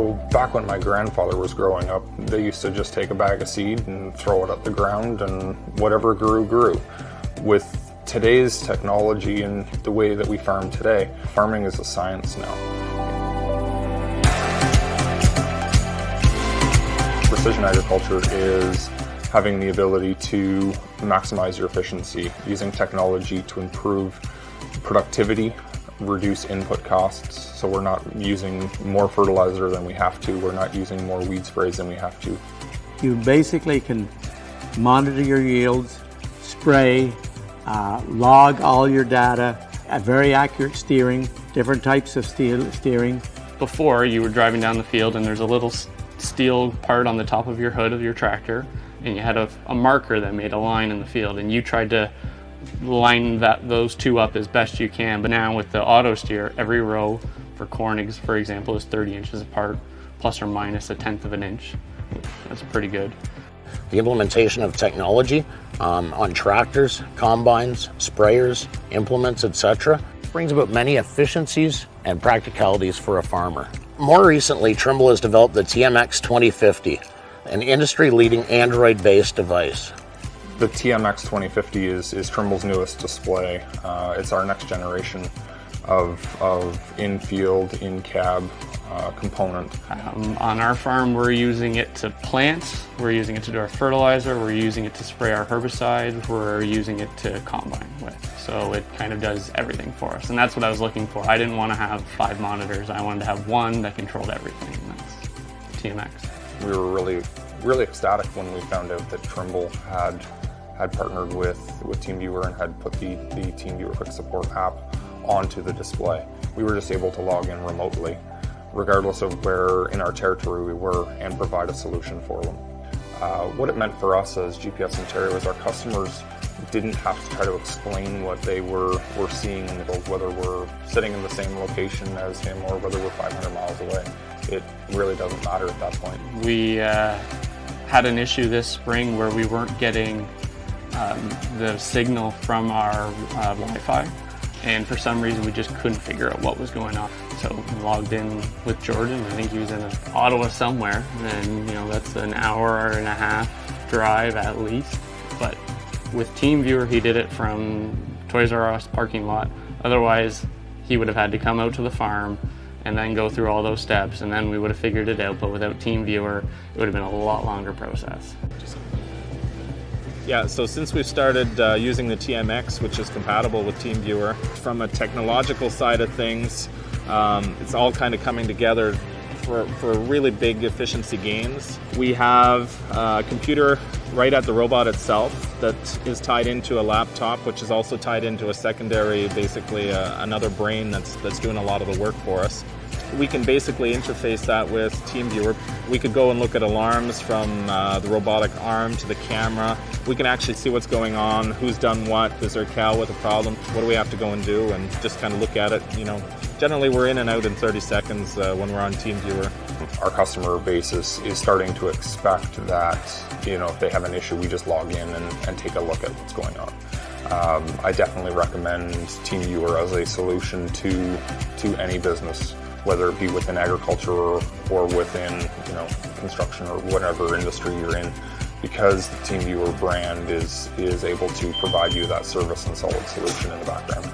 So back when my grandfather was growing up, they used to just take a bag of seed and throw it at the ground, and whatever grew, grew. With today's technology and the way that we farm today, farming is a science now. Precision agriculture is having the ability to maximize your efficiency, using technology to improve productivity, reduce input costs, so we're not using more fertilizer than we have to, we're not using more weed sprays than we have to. You basically can monitor your yields, spray, log all your data, very accurate steering, different types of steering. Before, you were driving down the field and there's a little steel part on the top of your hood of your tractor, and you had a marker that made a line in the field, and you tried to line those two up as best you can. But now with the auto steer, every row for corn, for example, is 30 inches apart, plus or minus a tenth of an inch. That's pretty good. The implementation of technology on tractors, combines, sprayers, implements, etc. brings about many efficiencies and practicalities for a farmer. More recently, Trimble has developed the TMX 2050, an industry-leading Android-based device. The TMX 2050 is Trimble's newest display. It's our next generation of in-field, in-cab component. On our farm, we're using it to plant, we're using it to do our fertilizer, we're using it to spray our herbicides, we're using it to combine with. So it kind of does everything for us, and that's what I was looking for. I didn't want to have 5 monitors, I wanted to have one that controlled everything, and that's TMX. We were really ecstatic when we found out that Trimble had partnered with TeamViewer and had put the TeamViewer Quick Support app onto the display. We were just able to log in remotely, regardless of where in our territory we were, and provide a solution for them. What it meant for us as GPS Ontario is our customers didn't have to try to explain what they were seeing, whether we're sitting in the same location as him or whether we're 500 miles away. It really doesn't matter at that point. We had an issue this spring where we weren't getting the signal from our Wi-Fi, and for some reason we just couldn't figure out what was going on. So we logged in with Jordan. I think he was in Ottawa somewhere, and that's an hour and a half drive at least. But with TeamViewer, he did it from Toys R Us parking lot. Otherwise, he would have had to come out to the farm and then go through all those steps, and then we would have figured it out. But without TeamViewer, it would have been a lot longer process. Yeah, so since we've started using the TMX, which is compatible with TeamViewer, from a technological side of things, it's all kind of coming together for really big efficiency gains. We have a computer right at the robot itself that is tied into a laptop, which is also tied into a secondary, basically another brain that's doing a lot of the work for us. We can basically interface that with TeamViewer. We could go and look at alarms from the robotic arm to the camera. We can actually see what's going on, who's done what, is there a cow with a problem, what do we have to go and do, and just kind of look at it. Generally we're in and out in 30 seconds when we're on TeamViewer. Our customer base is starting to expect that, if they have an issue, we just log in and take a look at what's going on. I definitely recommend TeamViewer as a solution to any business, whether it be within agriculture or within construction or whatever industry you're in, because the TeamViewer brand is able to provide you that service and solid solution in the background.